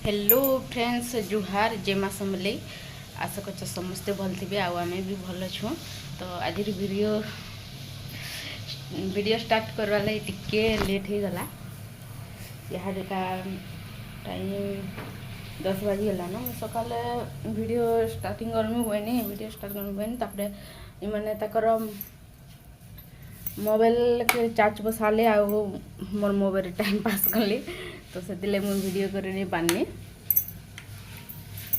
Hello friends जुहार जेमा समले आशा कर समस्ते भल थे आम भी भल छुँ। तो आज वीडियो स्टार्ट करवा लगे टिके लेट हो गला। यहाँ टाइम 10 बजी गला ना सका वीडियो स्टार्टिंग करमी हुए वीडियो स्टार्ट करमी हुए तापर इमाने तकर मोबाइल के चार्ज बसाले आ मोर मोबाइल टाइम पास कली तो से मुझे वीडियो कर नहीं पानी।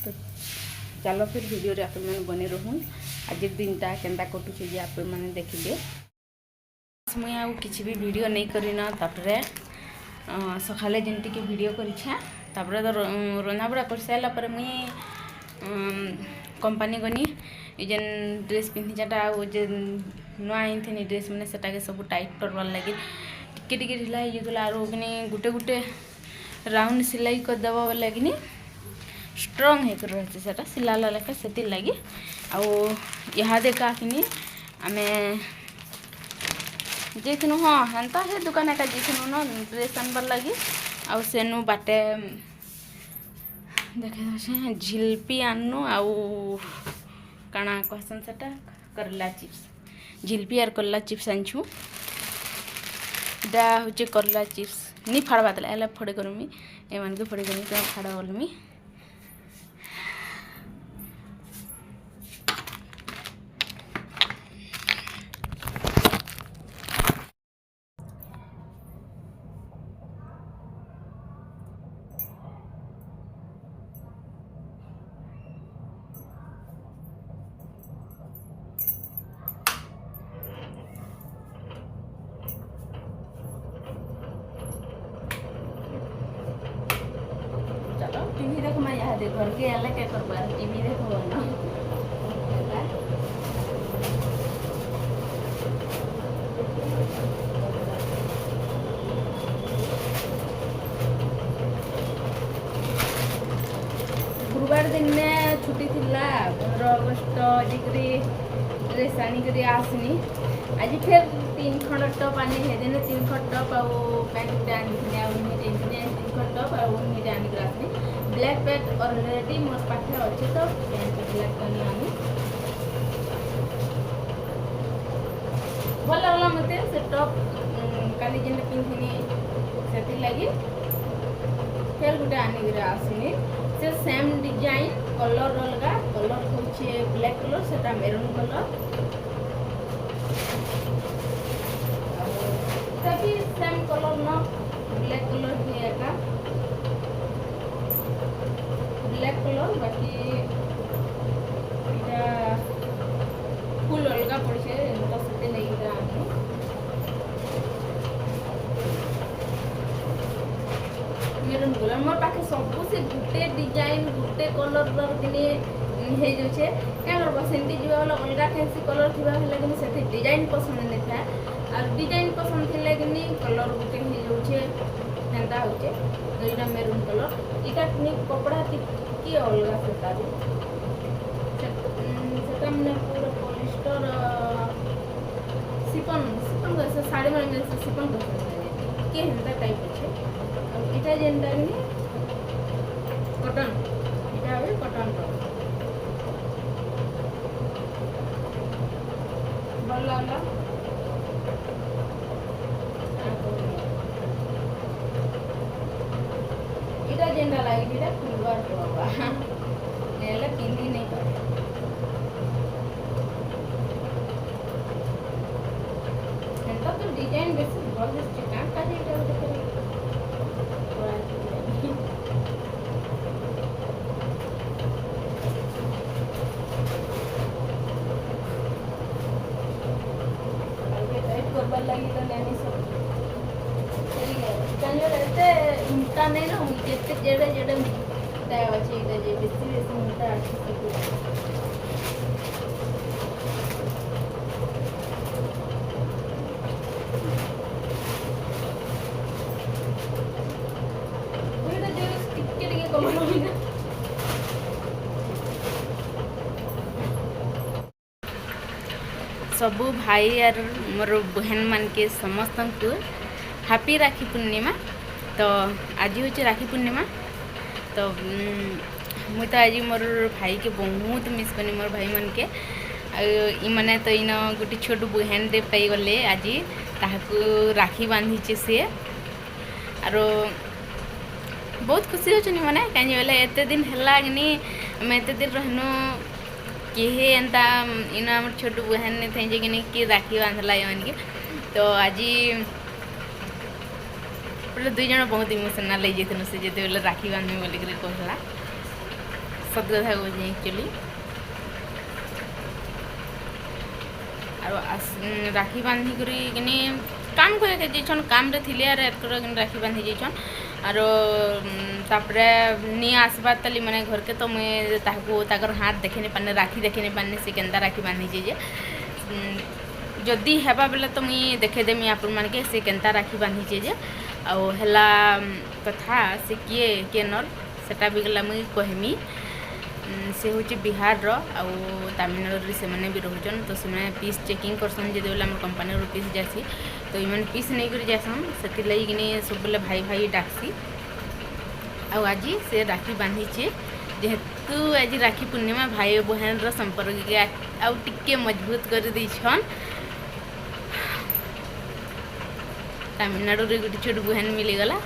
तो चलो फिर वीडियो रे आप बने रहूँ आज दिनटा केन्ता कटुचे जे आप मैंने देखिए। मुई आ किसी भी वीडियो नहीं करना तापर सकाले जेमती कि वीडियो करें तापर तो रंधा बड़ा कर सारा पर मुई कंपनी गनी जेन ड्रेस पिंधि जाटा जे नुआ आनी ड्रेस मैंने से सब टाइट करवार लगे टिके टिके ढिला होगा आरो गुटे गुटे राउंड सिलाई करदेव बोले कि स्ट्रंग होकर रही है सिलाला लेखा से लगी आहा देखा कि आम जीथनु हाँ हेन्ता है दुकान एका जीथनु न ड्रेस आनबार लगी आउ सेनु बाटे देखे झिल्पी आनु आउ काना कहसन सेटा करला चिप्स झिल्पी आर करला चिप्स आनछु डा होचे करला चिप्स नी फाड़वा देला एला फड़े करमी एमान के फड़े करमी तो फाड़ा बोलमी। टीवी देखो मैं यहाँ देखो घर के अलग क्या करवा टीवी देखो ना गुरुवार दिन में छुट्टी थिला 15 अगस्त डिग्री ड्रेस आनिक आसनी आज फिर 3 खंड टप आनी है 3 खंड टप पैंट आनी 3 खंड टप आनिक आसनी ब्लैक पैंट ऑलरेडी मोर पाखे अच्छे तो पैंट ब्लैक करनी आनी भल लगला मते से टप काली जेन पिंधिनी से लगी फिर गोटे आनिक आसनी से सेम डिजाइन कलर अलग कलर होचे ब्लैक कलर सेटा मेरून कलर तभी सेम कलर न ब्लैक कलर ही एका ब्लैक कलर बाकी इटा फुल अलग पड़े तो से नहीं आनी मेरून कलर मोर पाखे सब से गुटे डिजाइन गुटे कलर दिने हो जाए क्या करब सेमती जीवा वाला अलग कैसी कलर थी कि से डिजाइन पसंद नहीं था और डिजाइन पसंद थे कि कलर गुटे हो जाए हेन्ता होचे तो यहाँ मेरून कलर इटा कपड़ा टिकी अलग से मैंने पूरा पॉलिस्टर सिपन सिपन साड़ी मैंने मिलसे सिपन कर हेन्ता टाइप अच्छे इटा जेनटा कटन इटा भी कटन भल लगला इटा जेनटा लगी इटा फुलवार करवा नेला पिंदी नहीं कर एंता तो डिजाइन बेसी भल दिसचे का काजे इटा उठे करबार लगी तो लेनी सब कहते उल्टा नहीं ना जिते जेड़े जेड़े उल्टा अच्छे जे बेसी बेसी उल्टा अच्छे सबू भाई और मोर बहन मान के समस्त को हैप्पी राखी पूर्णिमा। तो आज हूँ राखी पूर्णिमा तो मुई तो आज मोर भाई के बहुत मिस कनी मोर भाई मन के मैंने तो इन गोटे छोट बहन टे पाई गले आज ताकू राखी बांधीचे सी आरो बहुत खुशी अच्छे मैंने कहीं बोले एत दिन है कि एत दिन रहनु किए एंता इन आम छोट बहन ने थे कि राखी बांधला मन के तो आज बोले दुई जन बहुत इमोशनाल हो जाते से जो बोले राखी बांधे बोलिक कहला सत कथा कह एक्चुअली आरो राखी बांधी करी काम करे जाइछन काम रे थिले आर राखी बांधी जाइछन आरो तापरे नी आसबार तली माने घर के तो मुझे ताकू ताकर हाथ देखे नहीं पाने राखी देखे नहीं पाने से केंदा राखी बांधी जे जदि हेबा बेले तो मुई देखे देमी आपण मान के से केंता राखी बांधी जे आउ हला कथा से किए केनर सेटा भी गला मुई कहमी से हूँ बिहार रो आउ तमिलनाडु से मैंने भी रोचन तो से पीस चेकिंग करसन जो बोले कंपानी पीस जासी तो इन पीस नहीं कर जासन से लगी कि सब बोले भाई भाई डाकसी आज से राखी बांधीचे जेहेतु आज राखी पूर्णिमा भाई बहन रो संपर्क के आउ टिके मजबूत कर देछन तमिलनाडु रे गोटे छोट बहन मिलीगला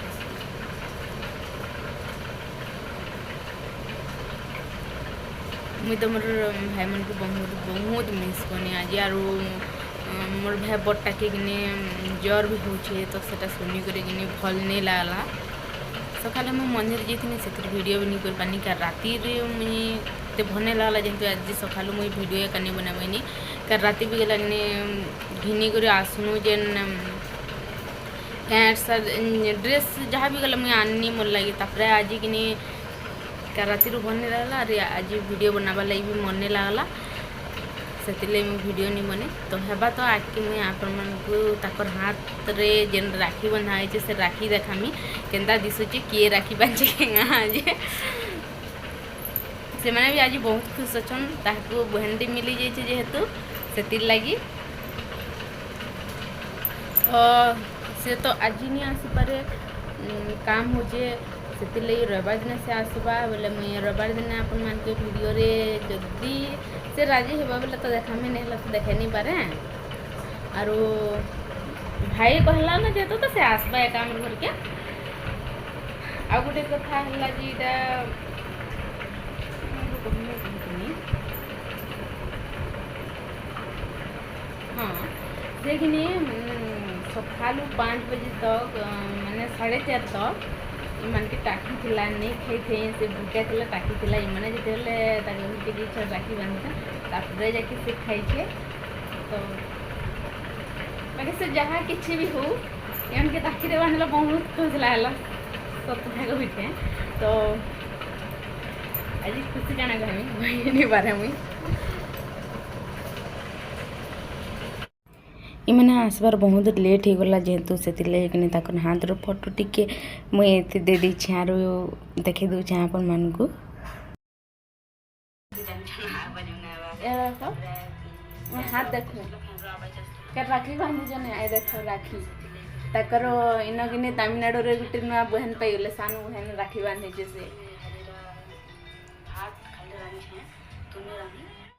मुई तो मोर भाई मन को बहुत बहुत मिस कनी आज आर मोर भाई बड़टा के ज्वर भी होचे तो सेटा सुनी करे भल नहीं लागला सकाले मुझे मंदिर जाइए से वीडियो भी नहीं कर पानी क्या राति मुझे भल नहीं लागला जेहतु आज सका मुझे वीडियो का नहीं बनाबनी क्या राति भी गला घिनी कर आसनु जेन पैंट सार्ट ड्रेस जहाँ भी गला मुझे आनी मोर लगे तापर आज कि क्या राति भल नहीं लगला अरे आज वीडियो बनावा लगी भी मन नहीं लगला से वीडियो नहीं बने तो हेबा तो आज के मुझे आपण हाथ रे जेन राखी बंधा है से राखी देखामी केंता दिशुचे किए राखी बांधे आज से मैंने भी आज बहुत खुश अच्छन ताकू बहनटी मिली जाइए जेहेतु से लगी से तो आज नहीं आसीपारे काम हो से रविवार दिन से आसवा बोले मुझे रविवार दिन अपन मान के वीडियो रे जदि से राजी हेबा बोले तो देखा में नहीं तो देखे नहीं पारे आरो भाई कहला ना जेतो तो से आसबा काम घर के आ गोटे कथा हला जीटा हाँ देखिए सका 5 बजे तक मैंने 4:30 तक इन के टाकी थिला नहीं खाई थे से भूखा थिला टाकी थिला इमाने जते ले राखी बांधता तापर जाके से खाई छे तो बाकी से जहाँ किसी भी हो इनके टाकी रे बांधला बहुत खुश लागला सब भाग होते तो आज खुशी जाना कहमी नहीं पारे मुई इमने आसबार बहुत लेट हो गला जेहेतु से हाथ रो फोटो टिके मुझे दे दी आरो देखे दूचे आपण मान को हाथ देखो क्या राखी बांधी जन आई देखो राखी तकर इन कि तमिलनाडु रे गोटे नुआ बहन पाई गले सान बहन राखी बांधे से हाथ खाली